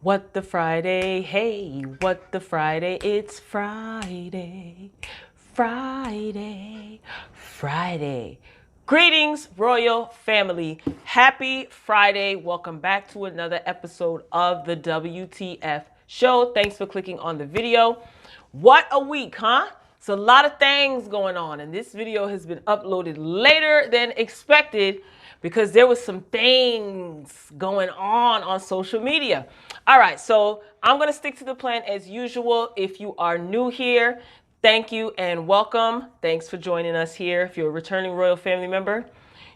What the Friday? Hey, what the Friday? It's Friday. Friday. Friday. Greetings, royal family. Happy Friday. Welcome back to another episode of the WTF show. Thanks for clicking on the video. What a week, huh? It's a lot of things going on, and this video has been uploaded later than expected because there was some things going on social media. All right, so I'm going to stick to the plan as usual. If you are new here, thank you and welcome. Thanks for joining us here. If you're a returning royal family member,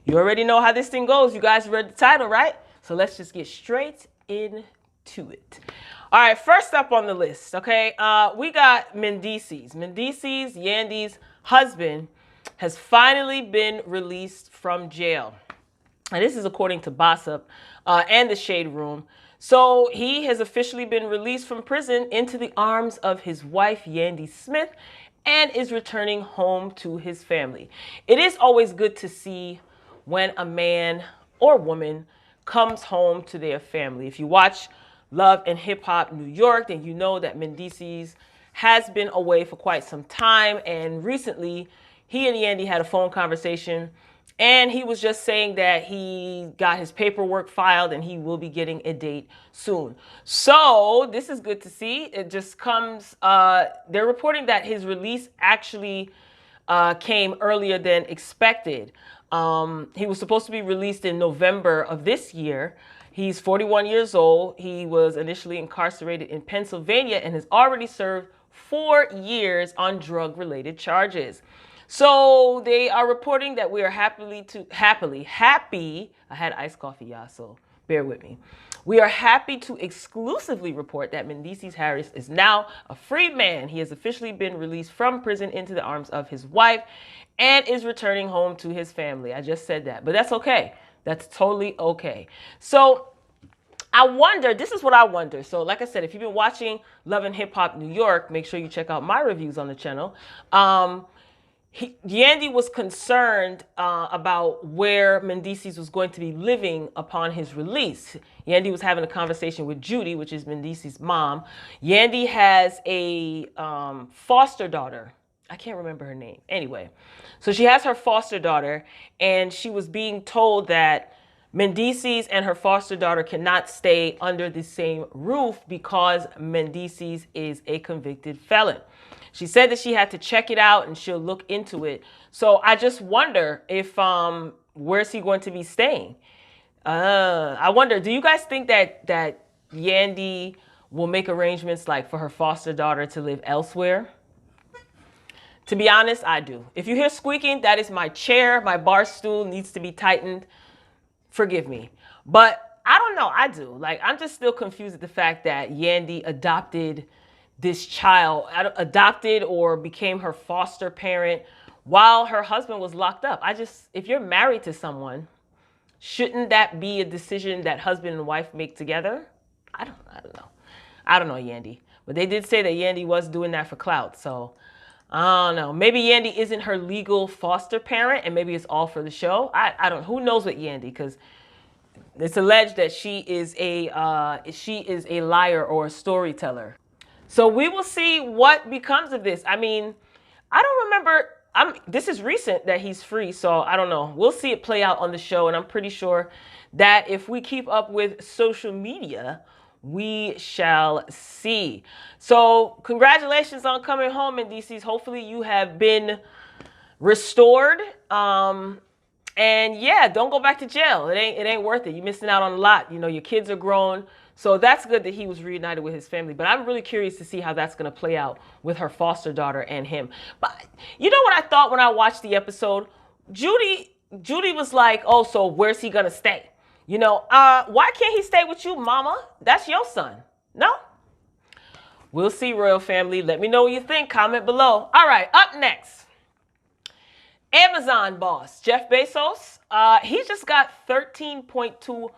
you already know how this thing goes. You guys read the title, right? So let's just get straight into it. All right, first up on the list, okay, we got Mendices. Mendices, Yandy's husband, has finally been released from jail. And this is according to Gossip and the Shade Room. So he has officially been released from prison into the arms of his wife, Yandy Smith, and is returning home to his family. It is always good to see when a man or woman comes home to their family. If you watch Love and Hip Hop New York, then you know that Mendices has been away for quite some time. And recently, he and Yandy had a phone conversation. And he was just saying that he got his paperwork filed and he will be getting a date soon. So this is good to see. It just comes, they're reporting that his release actually came earlier than expected. He was supposed to be released in November of this year. He's 41 years old. He was initially incarcerated in Pennsylvania and has already served 4 years on drug-related charges. So they are reporting that we are happy. I had iced coffee, y'all, so bear with me. We are happy to exclusively report that Mendices Harris is now a free man. He has officially been released from prison into the arms of his wife and is returning home to his family. I just said that, but that's okay. That's totally okay. So I wonder, this is what I wonder. So like I said, if you've been watching Love and Hip Hop New York, make sure you check out my reviews on the channel. Yandy was concerned about where Mendices was going to be living upon his release. Yandy was having a conversation with Judy, which is Mendices' mom. Yandy has a foster daughter. I can't remember her name. Anyway, so she has her foster daughter, and she was being told that Mendices and her foster daughter cannot stay under the same roof because Mendices is a convicted felon. She said that she had to check it out and she'll look into it. So I just wonder if, where's he going to be staying? I wonder, do you guys think that Yandy will make arrangements like for her foster daughter to live elsewhere? To be honest, I do. If you hear squeaking, that is my chair. My bar stool needs to be tightened. Forgive me. But I don't know. I do. Like, I'm just still confused at the fact that Yandy adopted this child, adopted or became her foster parent while her husband was locked up. If you're married to someone, shouldn't that be a decision that husband and wife make together? I don't know. I don't know, Yandy. But they did say that Yandy was doing that for clout. So I don't know. Maybe Yandy isn't her legal foster parent and maybe it's all for the show. I don't, who knows with Yandy, because it's alleged that she is a liar or a storyteller. So we will see what becomes of this. I mean, I don't remember. This is recent that he's free, so I don't know. We'll see it play out on the show, and I'm pretty sure that if we keep up with social media, we shall see. So congratulations on coming home, Mendices. Hopefully you have been restored. And yeah, don't go back to jail. It ain't worth it. You're missing out on a lot. You know, your kids are grown. So that's good that he was reunited with his family. But I'm really curious to see how that's going to play out with her foster daughter and him. But you know what I thought when I watched the episode? Judy was like, oh, so where's he going to stay? You know, why can't he stay with you, mama? That's your son. No? We'll see, royal family. Let me know what you think. Comment below. All right, up next. Amazon boss, Jeff Bezos. He just got $13.2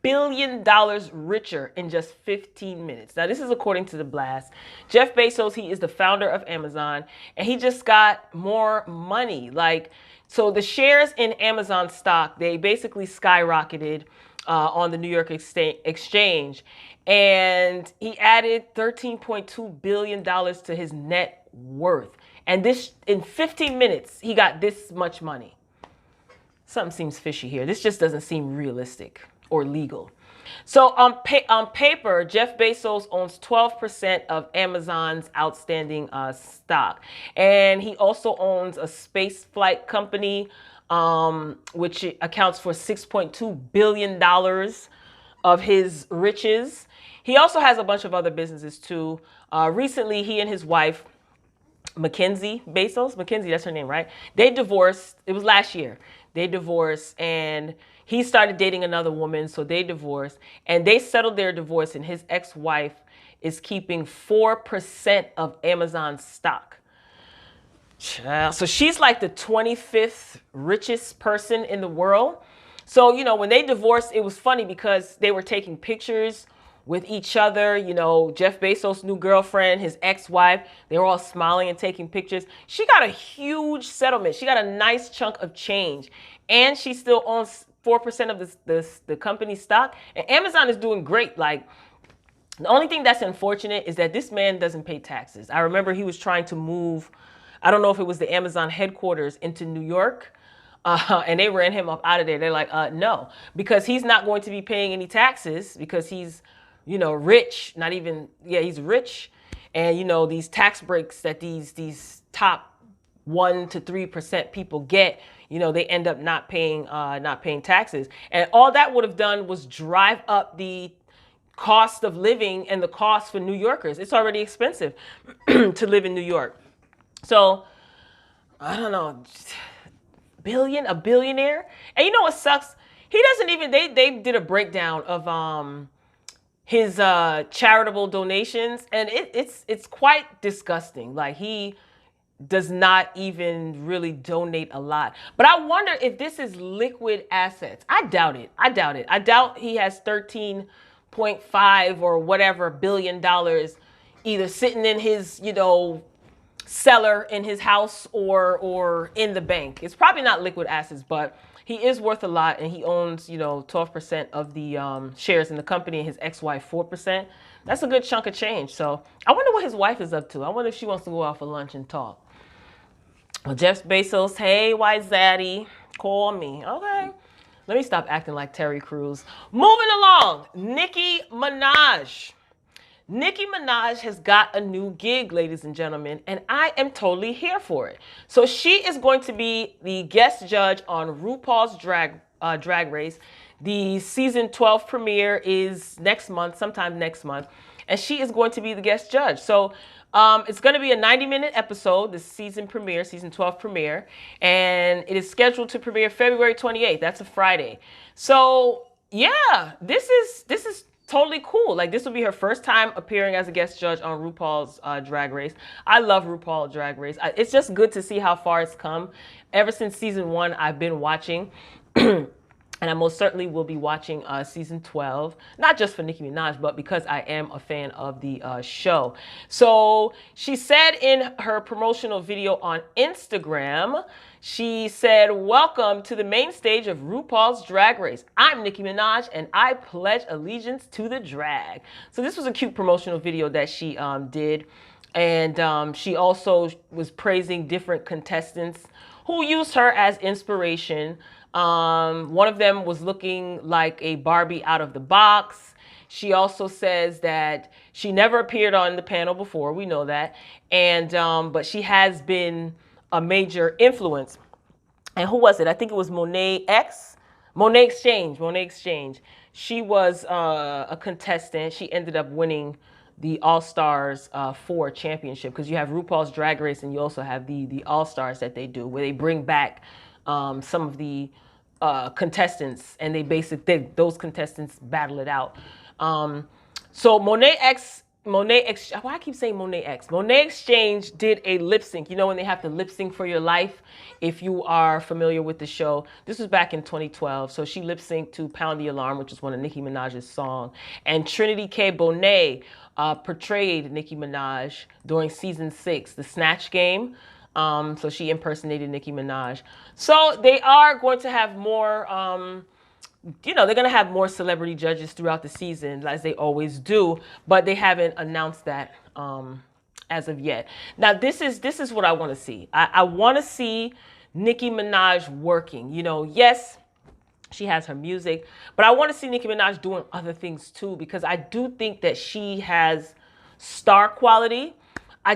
billion richer in just 15 minutes. Now, this is according to The Blast. Jeff Bezos, he is the founder of Amazon, and he just got more money. So the shares in Amazon stock, they basically skyrocketed. on the New York Exchange. And he added $13.2 billion to his net worth. And this, in 15 minutes, he got this much money. Something seems fishy here. This just doesn't seem realistic or legal. So on paper, Jeff Bezos owns 12% of Amazon's outstanding stock. And he also owns a space flight company, which accounts for $6.2 billion of his riches. He also has a bunch of other businesses too. Recently, he and his wife, Mackenzie Bezos, Mackenzie, that's her name, right? They divorced. It was last year. They divorced, and he started dating another woman, so they divorced, and they settled their divorce, and his ex-wife is keeping 4% of Amazon's stock. So she's like the 25th richest person in the world. So, you know, when they divorced, it was funny because they were taking pictures with each other. You know, Jeff Bezos' new girlfriend, his ex-wife, they were all smiling and taking pictures. She got a huge settlement. She got a nice chunk of change. And she still owns 4% of the company's stock. And Amazon is doing great. Like, the only thing that's unfortunate is that this man doesn't pay taxes. I remember he was trying to move, I don't know if it was the Amazon headquarters into New York. And they ran him up out of there. They're like, no, because he's not going to be paying any taxes because he's, you know, rich, not even, yeah, he's rich. And, you know, these tax breaks that these top 1 to 3% people get, you know, they end up not paying taxes. And all that would have done was drive up the cost of living and the cost for New Yorkers. It's already expensive to live in New York. So, I don't know, a billionaire? And you know what sucks? He doesn't even, they did a breakdown of his charitable donations, and it's quite disgusting. Like, he does not even really donate a lot. But I wonder if this is liquid assets. I doubt it. I doubt he has 13.5 or whatever billion dollars either sitting in his, you know, cellar in his house or in the bank. It's probably not liquid assets, but he is worth a lot, and he owns, you know, 12% of the shares in the company, and his ex-wife 4%. That's a good chunk of change. So I wonder what his wife is up to. I wonder if she wants to go out for lunch and talk. Well, Jeff Bezos, hey, why zaddy, call me. Okay. Let me stop acting like Terry Crews. Moving along, Nicki Minaj. Nicki Minaj has got a new gig, ladies and gentlemen, and I am totally here for it. So she is going to be the guest judge on RuPaul's Drag Race. The season 12 premiere is next month, sometime next month, and she is going to be the guest judge. So it's going to be a 90-minute episode, the season 12 premiere, and it is scheduled to premiere February 28th. That's a Friday. So yeah, this is totally cool. Like, this will be her first time appearing as a guest judge on RuPaul's Drag Race. I love RuPaul Drag Race. It's just good to see how far it's come. Ever since season 1, I've been watching. And I most certainly will be watching season 12, not just for Nicki Minaj, but because I am a fan of the show. So she said in her promotional video on Instagram, she said, "Welcome to the main stage of RuPaul's Drag Race. I'm Nicki Minaj, and I pledge allegiance to the drag." So this was a cute promotional video that she did. And she also was praising different contestants who used her as inspiration. One of them was looking like a Barbie out of the box. She also says that she never appeared on the panel before. We know that. And but she has been a major influence. And who was it? I think it was Monet Exchange. She was a contestant. She ended up winning the All-Stars 4 championship, because you have RuPaul's Drag Race and you also have the All-Stars that they do, where they bring back some of the contestants, and those contestants battle it out. So Monet Exchange did a lip sync. You know, when they have to lip sync for your life, if you are familiar with the show. This was back in 2012. So she lip synced to Pound the Alarm, which is one of Nicki Minaj's songs. And Trinity K. Bonet portrayed Nicki Minaj during season 6, the Snatch Game. So she impersonated Nicki Minaj. So they are going to have more you know, they're going to have more celebrity judges throughout the season, as they always do, but they haven't announced that as of yet. Now, this is what I want to see. I want to see Nicki Minaj working. You know, yes, she has her music, but I want to see Nicki Minaj doing other things too, because I do think that she has star quality. I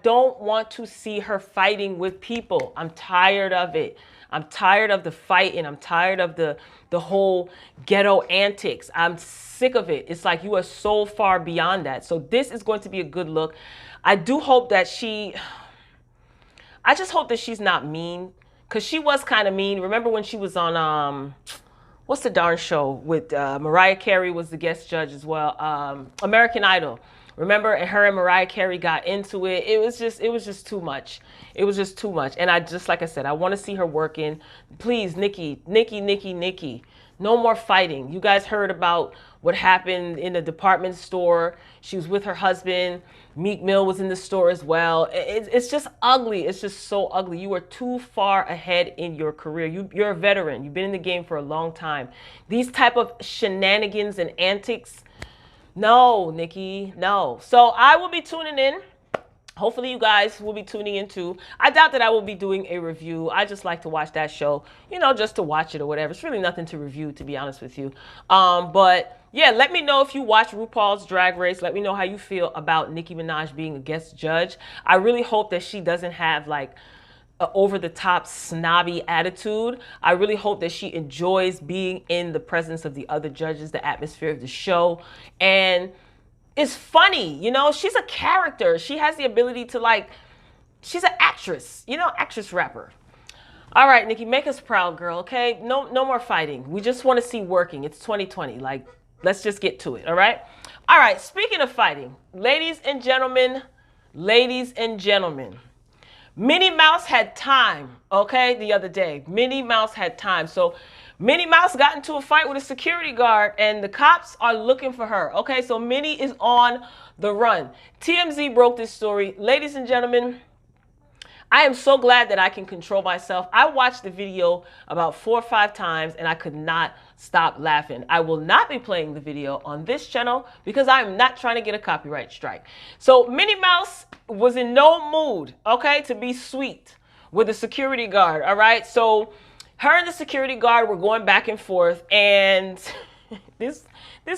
don't want to see her fighting with people. I'm tired of it. I'm tired of the fighting. I'm tired of the whole ghetto antics. I'm sick of it. It's like you are so far beyond that. So this is going to be a good look. I do hope that I just hope that she's not mean, because she was kind of mean. Remember when she was on, what's the darn show with Mariah Carey was the guest judge as well, American Idol. Remember, and her and Mariah Carey got into it. It was just too much. It was just too much. And like I said, I want to see her working. Please, Nicki. No more fighting. You guys heard about what happened in the department store. She was with her husband. Meek Mill was in the store as well. It's just ugly. It's just so ugly. You are too far ahead in your career. You're a veteran. You've been in the game for a long time. These type of shenanigans and antics, no, Nicki, no. So I will be tuning in. Hopefully you guys will be tuning in too. I doubt that I will be doing a review. I just like to watch that show, you know, just to watch it or whatever. It's really nothing to review, to be honest with you. But yeah, let me know if you watch RuPaul's Drag Race. Let me know how you feel about Nicki Minaj being a guest judge. I really hope that she doesn't have like an over-the-top snobby attitude. I really hope that she enjoys being in the presence of the other judges, the atmosphere of the show, and it's funny. You know, she's a character. She has the ability to, like, she's an actress, you know, actress rapper. All right, Nicki, make us proud, girl, okay? No more fighting. We just want to see working. It's 2020. Like, let's just get to it, all right? All right, speaking of fighting, ladies and gentlemen, Minnie Mouse had time, okay, the other day. Minnie Mouse had time. So Minnie Mouse got into a fight with a security guard, and the cops are looking for her. Okay, so Minnie is on the run. TMZ broke this story. Ladies and gentlemen, I am so glad that I can control myself. I watched the video about 4 or 5 times, and I could not stop laughing. I will not be playing the video on this channel because I'm not trying to get a copyright strike. So Minnie Mouse was in no mood, okay, to be sweet with the security guard, all right? So her and the security guard were going back and forth, and this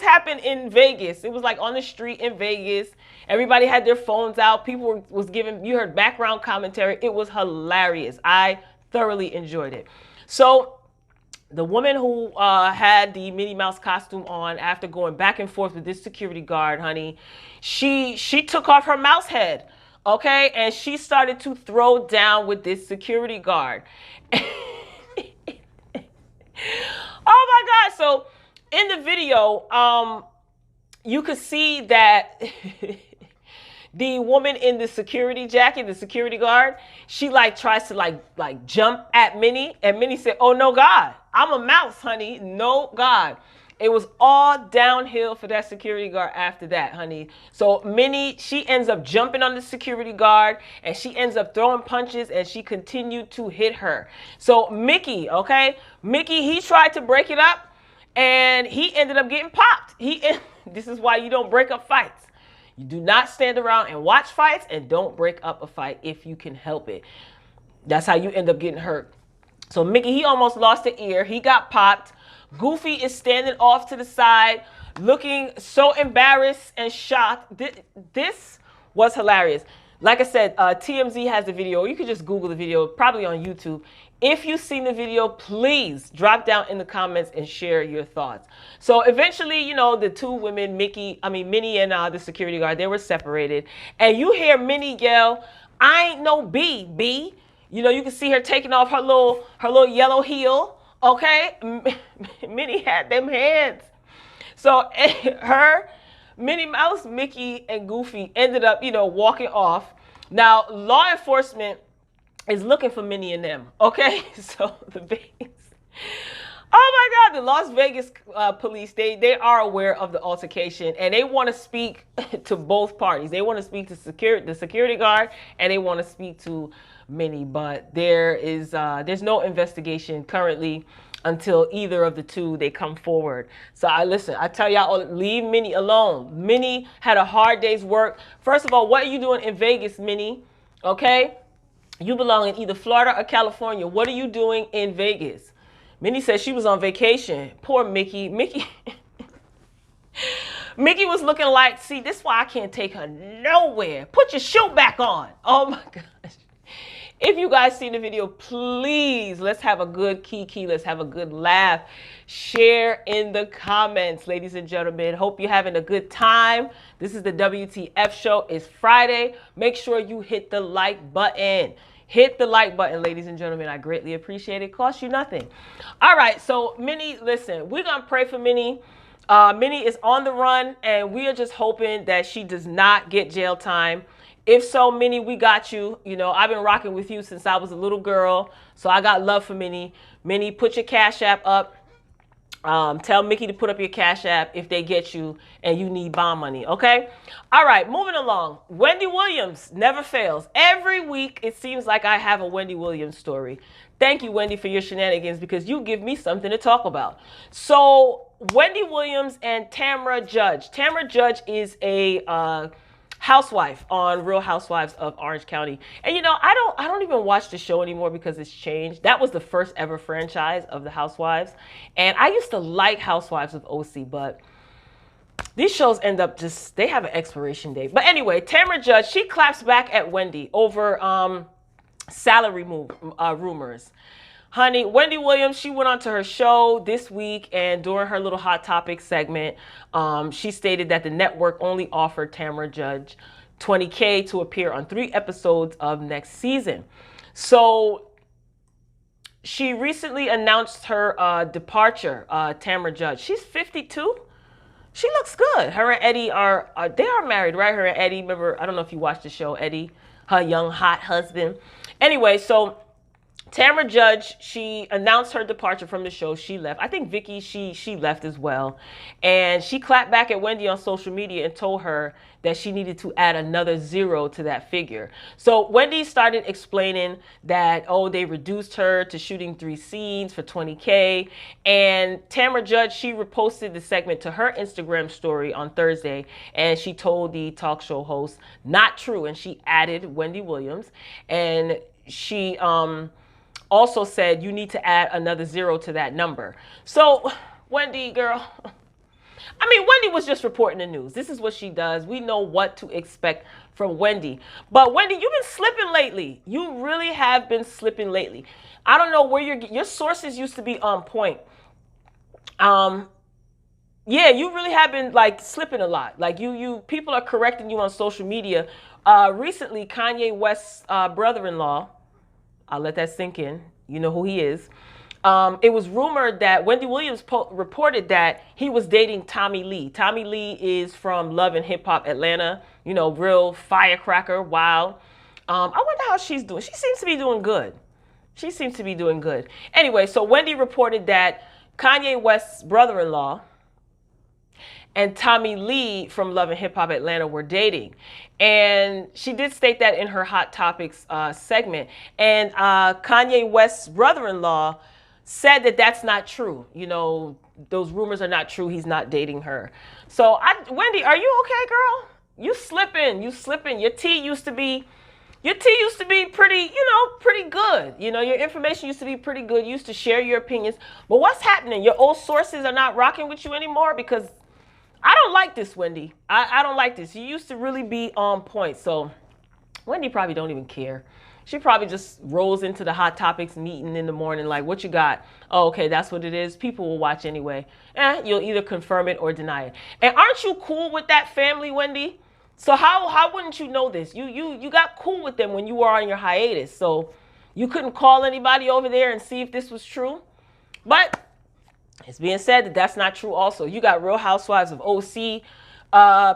happened in Vegas. It was like on the street in Vegas. Everybody had their phones out. People was giving, you heard background commentary. It was hilarious. I thoroughly enjoyed it. So the woman who had the Minnie Mouse costume on, after going back and forth with this security guard, honey, she took off her mouse head, okay? And she started to throw down with this security guard. Oh my God. So in the video, you could see that the woman in the security jacket, the security guard, she like tries to like jump at Minnie, and Minnie said, "Oh no, God, I'm a mouse, honey. No, God." It was all downhill for that security guard after that, honey. So Minnie, she ends up jumping on the security guard, and she ends up throwing punches, and she continued to hit her. So Mickey, okay? Mickey, he tried to break it up, and he ended up getting popped. This is why you don't break up fights. You do not stand around and watch fights, and don't break up a fight if you can help it. That's how you end up getting hurt. So Mickey, he almost lost an ear. He got popped. Goofy is standing off to the side, looking so embarrassed and shocked. This was hilarious. Like I said, TMZ has the video. You could just Google the video, probably on YouTube. If you've seen the video, please drop down in the comments and share your thoughts. So eventually, you know, the two women, Minnie and the security guard, they were separated. And you hear Minnie yell, "I ain't no B." You know, you can see her taking off her little yellow heel. Okay, Minnie had them hands. So Minnie Mouse, Mickey, and Goofy ended up, you know, walking off. Now, law enforcement is looking for Minnie and them. Okay, so oh my God, the Las Vegas police, they are aware of the altercation, and they want to speak to both parties. They want to speak to the security guard, and they want to speak to Minnie, but there's no investigation currently until either of the two they come forward. So I tell y'all, leave Minnie alone. Minnie had a hard day's work. First of all, what are you doing in Vegas, Minnie? Okay? You belong in either Florida or California. What are you doing in Vegas? Minnie said she was on vacation. Poor Mickey. Mickey was looking like, see, this is why I can't take her nowhere. Put your shoe back on. Oh my gosh. If you guys seen the video, please, let's have a good kiki. Let's have a good laugh. Share in the comments, ladies and gentlemen. Hope you're having a good time. This is the WTF show. It's Friday. Make sure you hit the like button. Hit the like button, ladies and gentlemen. I greatly appreciate it. It costs you nothing. All right, so Minnie, listen, we're going to pray for Minnie. Minnie is on the run, and we are just hoping that she does not get jail time. If so, Minnie, we got you. You know, I've been rocking with you since I was a little girl, so I got love for Minnie. Minnie, put your Cash App up. Tell Mickey to put up your Cash App if they get you and you need bond money, okay? All right, moving along. Wendy Williams never fails. Every week, it seems like I have a Wendy Williams story. Thank you, Wendy, for your shenanigans, because you give me something to talk about. So, Wendy Williams and Tamra Judge. Tamra Judge is a housewife on Real Housewives of Orange County. And you know, I don't even watch the show anymore because it's changed. That was the first ever franchise of the Housewives. And I used to like Housewives of OC, but these shows end up just, they have an expiration date. But anyway, Tamra Judge, she claps back at Wendy over salary rumors. Honey, Wendy Williams, she went on to her show this week, and during her little Hot Topic segment, she stated that the network only offered Tamra Judge $20K to appear on 3 episodes of next season. So she recently announced her departure, Tamra Judge. She's 52. She looks good. Her and Eddie are married, right? Her and Eddie, remember, I don't know if you watched the show, Eddie, her young hot husband. Anyway, so Tamra Judge, she announced her departure from the show. She left. I think Vicky, she left as well. And she clapped back at Wendy on social media and told her that she needed to add another 0 to that figure. So Wendy started explaining that, oh, they reduced her to shooting 3 scenes for $20K. And Tamra Judge, she reposted the segment to her Instagram story on Thursday. And she told the talk show host, not true. And she added Wendy Williams. And she also said you need to add another 0 to that number. So, Wendy, girl, I mean, Wendy was just reporting the news. This is what she does. We know what to expect from Wendy. But Wendy, you've been slipping lately. You really have been slipping lately. I don't know where your sources used to be on point. Yeah, you really have been like slipping a lot. Like people are correcting you on social media. Recently, Kanye West's brother-in-law, I'll let that sink in. You know who he is. It was rumored that Wendy Williams reported that he was dating Tommy Lee. Tommy Lee is from Love and Hip Hop Atlanta. You know, real firecracker, wild. I wonder how she's doing. She seems to be doing good. She seems to be doing good. Anyway, so Wendy reported that Kanye West's brother-in-law and Tommy Lee from Love and Hip Hop Atlanta were dating. And she did state that in her Hot Topics segment. And Kanye West's brother-in-law said that that's not true. You know, those rumors are not true. He's not dating her. So, Wendy, are you okay, girl? You slipping. You slipping. Your tea used to be pretty, pretty good. You know, your information used to be pretty good. You used to share your opinions. But what's happening? Your old sources are not rocking with you anymore? Because I don't like this, Wendy. I don't like this. You used to really be on point. So Wendy probably don't even care. She probably just rolls into the Hot Topics meeting in the morning like, what you got? Oh, okay, that's what it is. People will watch anyway. You'll either confirm it or deny it. And aren't you cool with that family, Wendy? So how wouldn't you know this? You got cool with them when you were on your hiatus. So you couldn't call anybody over there and see if this was true? But it's being said that that's not true also. You got Real Housewives of OC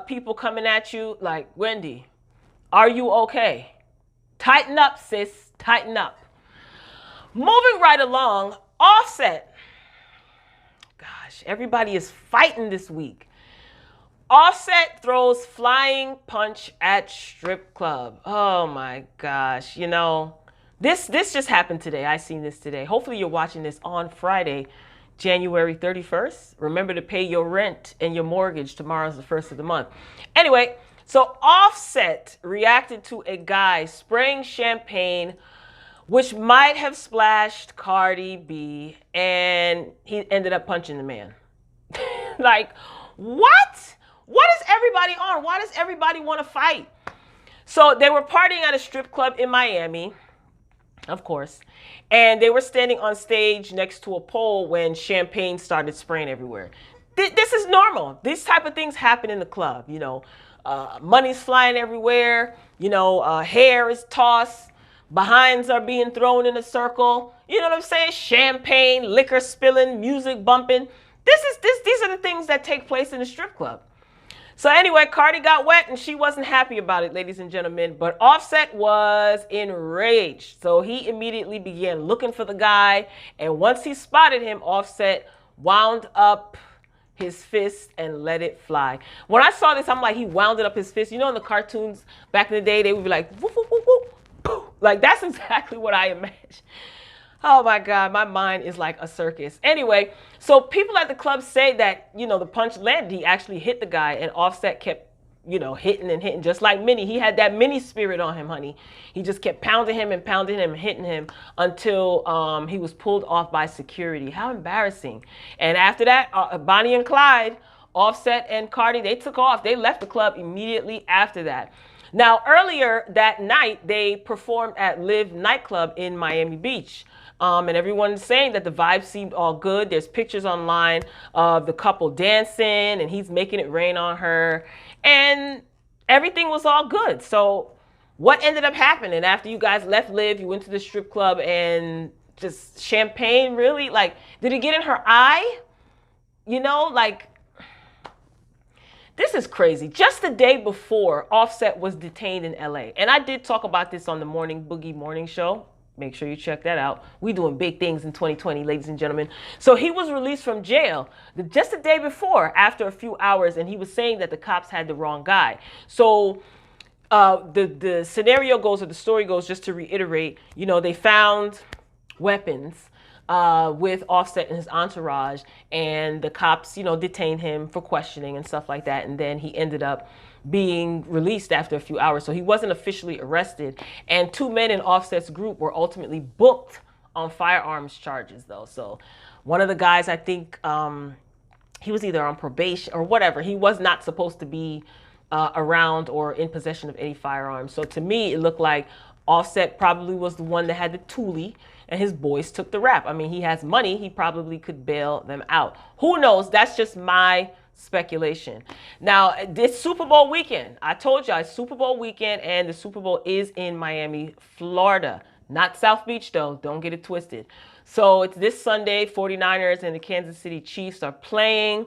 people coming at you like, Wendy, are you okay? Tighten up, sis. Tighten up. Moving right along, Offset. Gosh, everybody is fighting this week. Offset throws flying punch at strip club. Oh my gosh. You know, This just happened today. I seen this today. Hopefully you're watching this on Friday, January 31st. Remember to pay your rent and your mortgage. Tomorrow's the first of the month. Anyway, so Offset reacted to a guy spraying champagne, which might have splashed Cardi B, and he ended up punching the man. Like, what? What is everybody on? Why does everybody want to fight? So they were partying at a strip club in Miami, of course, and they were standing on stage next to a pole when champagne started spraying everywhere. This is normal. These type of things happen in the club. You know, money's flying everywhere. You know, hair is tossed. Behinds are being thrown in a circle. You know what I'm saying? Champagne, liquor spilling, music bumping. These are the things that take place in a strip club. So anyway, Cardi got wet and she wasn't happy about it, ladies and gentlemen, but Offset was enraged. So he immediately began looking for the guy, and once he spotted him, Offset wound up his fist and let it fly. When I saw this, I'm like, he wound up his fist. You know, in the cartoons back in the day, they would be like, whoop, whoop, whoop, whoop, poof. Like, that's exactly what I imagined. Oh my God, my mind is like a circus. Anyway, so people at the club say that, you know, the punch landed. He actually hit the guy, and Offset kept, you know, hitting and hitting, just like Minnie. He had that Minnie spirit on him, honey. He just kept pounding him and pounding him and hitting him until he was pulled off by security. How embarrassing. And after that, Bonnie and Clyde, Offset and Cardi, they took off. They left the club immediately after that. Now, earlier that night, they performed at Live nightclub in Miami Beach. And everyone's saying that the vibe seemed all good. There's pictures online of the couple dancing, and he's making it rain on her, and everything was all good. So what ended up happening after you guys left Live? You went to the strip club, and just champagne, really? Like, did it get in her eye? You know, like, this is crazy. Just the day before, Offset was detained in LA. And I did talk about this on the Morning Boogie Morning Show. Make sure you check that out. We doing big things in 2020, ladies and gentlemen. So he was released from jail just the day before, after a few hours, and he was saying that the cops had the wrong guy. So the scenario goes, or the story goes, just to reiterate, you know, they found weapons with Offset and his entourage, and the cops, you know, detained him for questioning and stuff like that, and then he ended up being released after a few hours. So he wasn't officially arrested, and 2 men in Offset's group were ultimately booked on firearms charges, though. So one of the guys, I think he was either on probation or whatever. He was not supposed to be around or in possession of any firearms. So to me, it looked like Offset probably was the one that had the toolie, and his boys took the rap. I mean, he has money. He probably could bail them out. Who knows? That's just my speculation. Now, it's Super Bowl weekend. I told you, it's Super Bowl weekend, and the Super Bowl is in Miami, Florida. Not South Beach, though. Don't get it twisted. So it's this Sunday. 49ers and the Kansas City Chiefs are playing.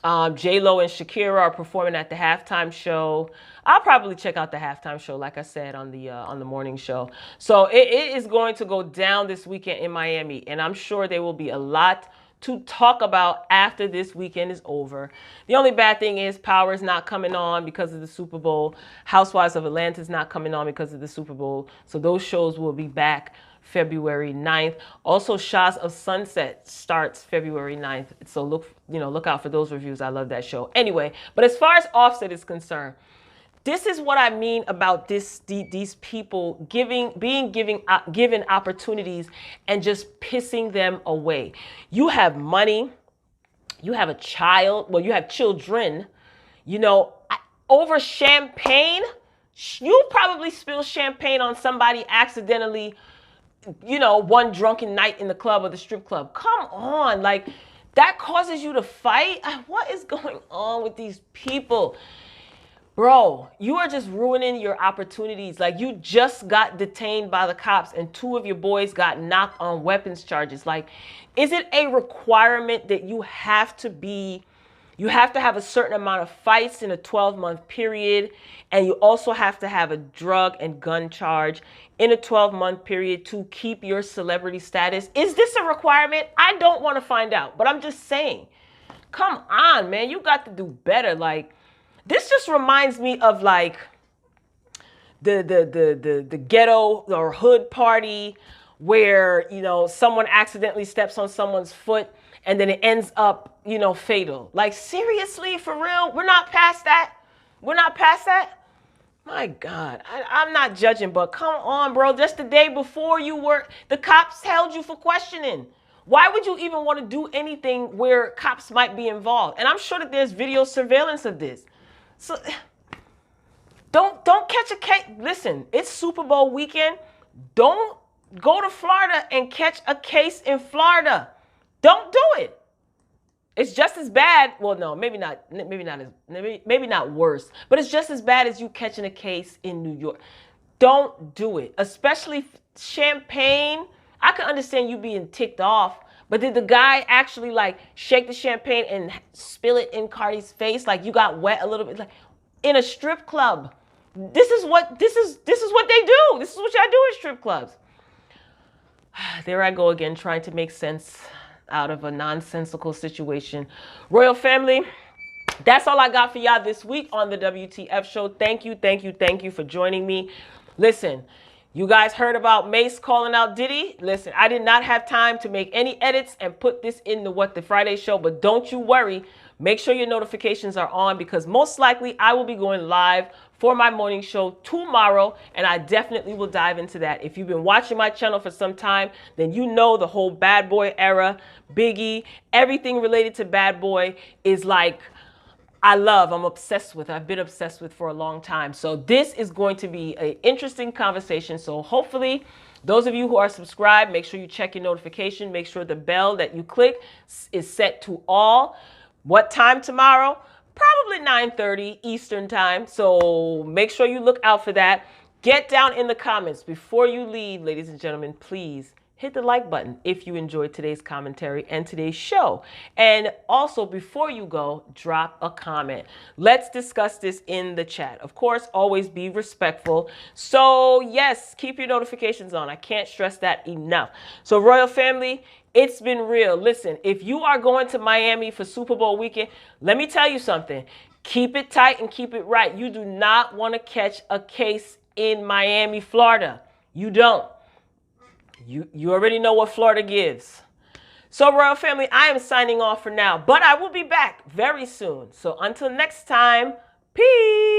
J-Lo and Shakira are performing at the halftime show. I'll probably check out the halftime show, like I said, on the morning show. So it is going to go down this weekend in Miami, and I'm sure there will be a lot to talk about after this weekend is over. The only bad thing is Power is not coming on because of the Super Bowl. Housewives of Atlanta is not coming on because of the Super Bowl. So those shows will be back February 9th. Also, Shahs of Sunset starts February 9th. So look out for those reviews. I love that show. Anyway, but as far as Offset is concerned, this is what I mean about these people given opportunities and just pissing them away. You have money, you have a child, well, you have children, you know, over champagne. You probably spill champagne on somebody accidentally, you know, one drunken night in the club or the strip club. Come on, like, that causes you to fight? What is going on with these people? Bro, you are just ruining your opportunities. Like, you just got detained by the cops and 2 of your boys got knocked on weapons charges. Like, is it a requirement that you have to have a certain amount of fights in a 12-month period, and you also have to have a drug and gun charge in a 12-month period to keep your celebrity status? Is this a requirement? I don't want to find out, but I'm just saying, come on, man, you got to do better. Like, this just reminds me of, like, the ghetto or hood party where, you know, someone accidentally steps on someone's foot and then it ends up, you know, fatal. Like, seriously, for real? We're not past that? We're not past that? My God, I'm not judging, but come on, bro. Just the day before the cops held you for questioning. Why would you even want to do anything where cops might be involved? And I'm sure that there's video surveillance of this. So don't catch a case. Listen, it's Super Bowl weekend. Don't go to Florida and catch a case in Florida. Don't do it. It's just as bad. Well, no, maybe not worse, but it's just as bad as you catching a case in New York. Don't do it, especially champagne. I can understand you being ticked off, but did the guy actually like shake the champagne and spill it in Cardi's face? Like, you got wet a little bit, like in a strip club. This is what they do. This is what y'all do in strip clubs. There I go again, trying to make sense out of a nonsensical situation. Royal family, that's all I got for y'all this week on the WTF show. Thank you for joining me. Listen, you guys heard about Mace calling out Diddy. Listen, I did not have time to make any edits and put this in the What the Friday show, but don't you worry. Make sure your notifications are on, because most likely I will be going live for my morning show tomorrow, and I definitely will dive into that. If you've been watching my channel for some time, then you know the whole Bad Boy era, Biggie, everything related to Bad Boy is like, I'm obsessed with, I've been obsessed with for a long time. So this is going to be an interesting conversation. So hopefully those of you who are subscribed, make sure you check your notification, make sure the bell that you click is set to all. What time tomorrow? Probably 9:30 Eastern time. So make sure you look out for that. Get down in the comments before you leave, ladies and gentlemen, please hit the like button if you enjoyed today's commentary and today's show. And also, before you go, drop a comment. Let's discuss this in the chat. Of course, always be respectful. So yes, keep your notifications on. I can't stress that enough. So Royal family, it's been real. Listen, if you are going to Miami for Super Bowl weekend, let me tell you something. Keep it tight and keep it right. You do not want to catch a case in Miami, Florida. You don't. You already know what Florida gives. So Royal family, I am signing off for now, but I will be back very soon. So until next time, peace.